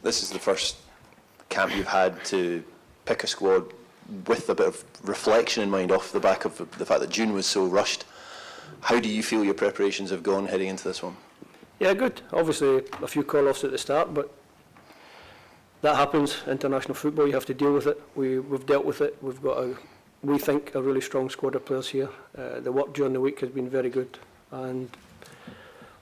This is the first camp you've had to pick a squad with a bit of reflection in mind off the back of the fact that June was so rushed. How do you feel your preparations have gone heading into this one? Yeah, good. Obviously a few call-offs at the start, but that happens. International football, you have to deal with it. We've dealt with it. We've got, we think, a really strong squad of players here. The work during the week has been very good, and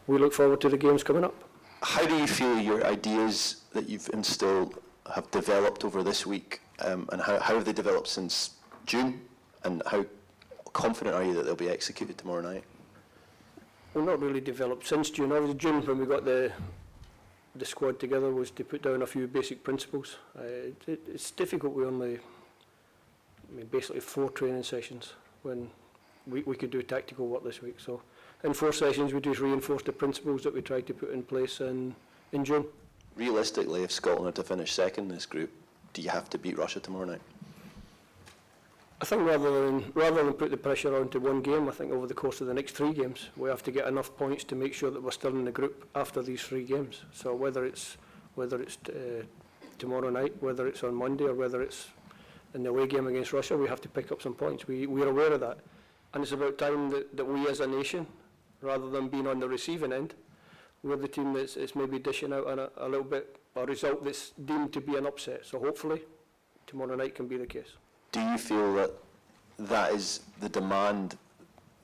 we look forward to the games coming up. How do you feel your ideas that you've instilled have developed over this week, and how have they developed since June, and how confident are you that they'll be executed tomorrow night? Well, not really developed since June. Obviously, June, when we got the squad together, was to put down a few basic principles. It's difficult. We only, basically 4 training sessions when we could do tactical work this week. So in 4 sessions, we just reinforced the principles that we tried to put in place in June. Realistically, if Scotland are to finish second in this group, do you have to beat Russia tomorrow night? I think rather than put the pressure onto one game, I think over the course of the next 3 games, we have to get enough points to make sure that we're still in the group after these 3 games. So whether it's tomorrow night, whether it's on Monday, or whether it's in the away game against Russia, we have to pick up some points. We're aware of that. And it's about time that we as a nation, rather than being on the receiving end, we're the team that's maybe dishing out on a little bit, a result that's deemed to be an upset. So hopefully tomorrow night can be the case. Do you feel that that is the demand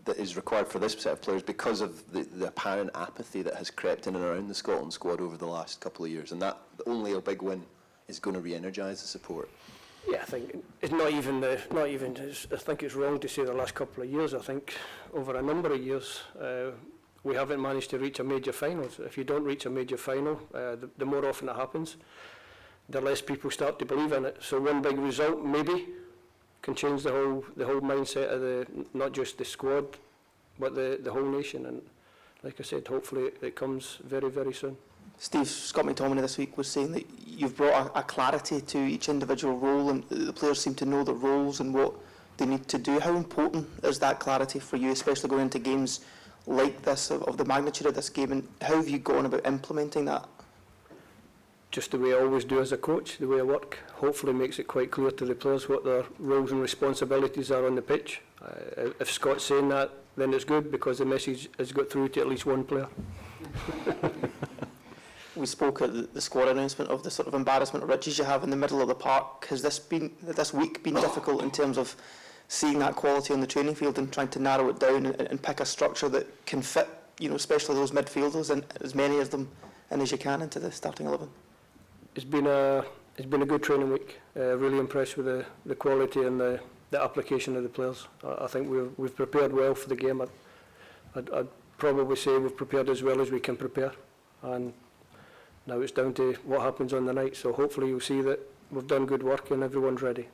that is required for this set of players because of the apparent apathy that has crept in and around the Scotland squad over the last couple of years, and that only a big win is going to re-energise the support? Yeah, I think it's not even. I think it's wrong to say the last couple of years. I think over a number of years we haven't managed to reach a major final. So if you don't reach a major final, the more often it happens, the less people start to believe in it. So one big result maybe can change the whole mindset of not just the squad, but the whole nation. And like I said, hopefully it comes very, very soon. Steve, Scott McTominay this week was saying that you've brought a clarity to each individual role, and the players seem to know their roles and what they need to do. How important is that clarity for you, especially going into games like this, of the magnitude of this game, and how have you gone about implementing that? Just the way I always do as a coach, the way I work, hopefully makes it quite clear to the players what their roles and responsibilities are on the pitch. If Scott's saying that, then it's good, because the message has got through to at least one player. We spoke at the squad announcement of the sort of embarrassment of riches you have in the middle of the park. Has this week been difficult in terms of seeing that quality on the training field and trying to narrow it down and pick a structure that can fit, especially those midfielders, and as many of them in as you can into the starting 11? It's been a good training week. Really impressed with the quality and the application of the players. I think we've prepared well for the game. I'd probably say we've prepared as well as we can prepare, and now it's down to what happens on the night. So hopefully you'll see that we've done good work and everyone's ready.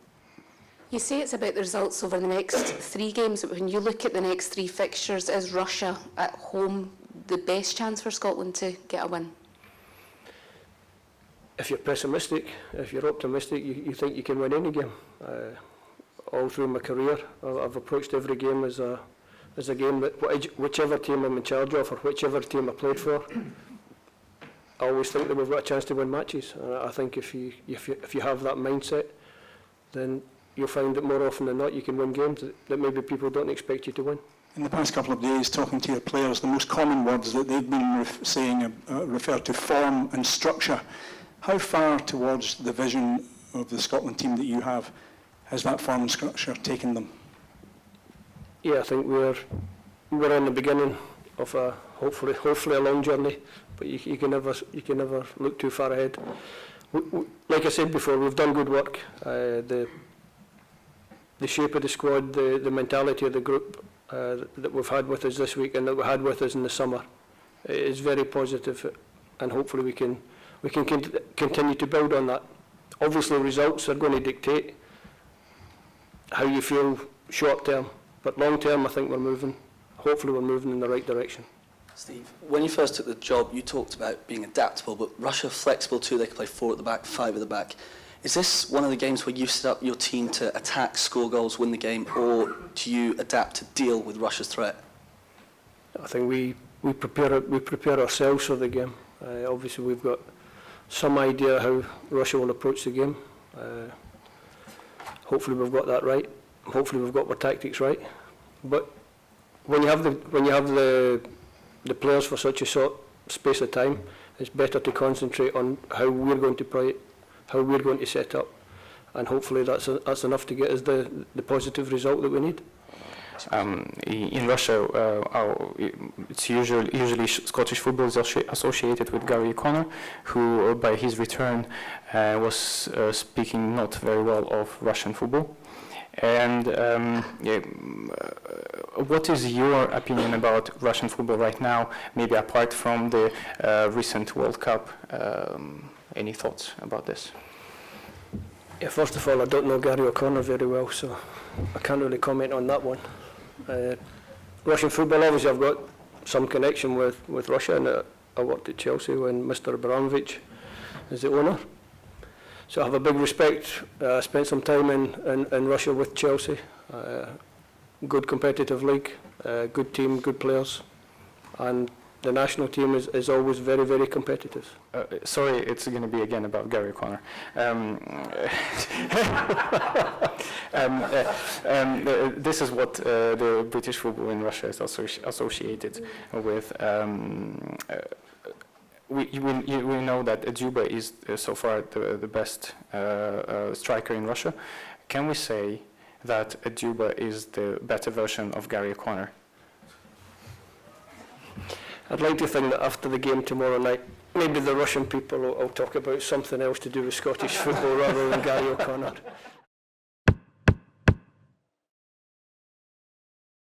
You say it's about the results over the next 3 games, but when you look at the next 3 fixtures, is Russia at home the best chance for Scotland to get a win? If you're pessimistic, if you're optimistic, you think you can win any game. All through my career, I've approached every game as a game that whichever team I'm in charge of or whichever team I played for, I always think that we've got a chance to win matches. I think if you have that mindset, then you'll find that more often than not you can win games that maybe people don't expect you to win. In the past couple of days, talking to your players, the most common words that they've been saying refer to form and structure. How far towards the vision of the Scotland team that you have has that form and structure taken them? Yeah, I think we're on the beginning of a hopefully a long journey, but you can never look too far ahead. Like I said before, we've done good work. The shape of the squad, the mentality of the group that we've had with us this week and that we had with us in the summer is very positive, and hopefully we can continue to build on that. Obviously results are going to dictate how you feel short term, but long term I think hopefully we're moving in the right direction. Steve, when you first took the job, you talked about being adaptable, but Russia flexible too. They can play 4 at the back, 5 at the back. Is this one of the games where you set up your team to attack, score goals, win the game, or do you adapt to deal with Russia's threat? I think we prepare ourselves for the game. Obviously we've got some idea how Russia will approach the game. Hopefully we've got that right. Hopefully we've got our tactics right. But when you have the players for such a short space of time, it's better to concentrate on how we're going to play it, how we're going to set up, and hopefully that's enough to get us the positive result that we need. In Russia, it's usually Scottish football is associated with Gary O'Connor, who by his return was speaking not very well of Russian football. And what is your opinion about Russian football right now, maybe apart from the recent World Cup? Any thoughts about this? Yeah, first of all, I don't know Gary O'Connor very well, so I can't really comment on that one. Russian football, obviously I've got some connection with Russia, and I worked at Chelsea when Mr. Abramovich is the owner. So I have a big respect. Spent some time in Russia with Chelsea. Good competitive league, good team, good players, and the national team is always very, very competitive. Sorry, it's going to be again about Gary O'Connor. This is what the British football in Russia is associated with. We know that Dzyuba is so far the best striker in Russia. Can we say that Dzyuba is the better version of Gary O'Connor? I'd like to think that after the game tomorrow night, maybe the Russian people will talk about something else to do with Scottish football rather than Gary O'Connor.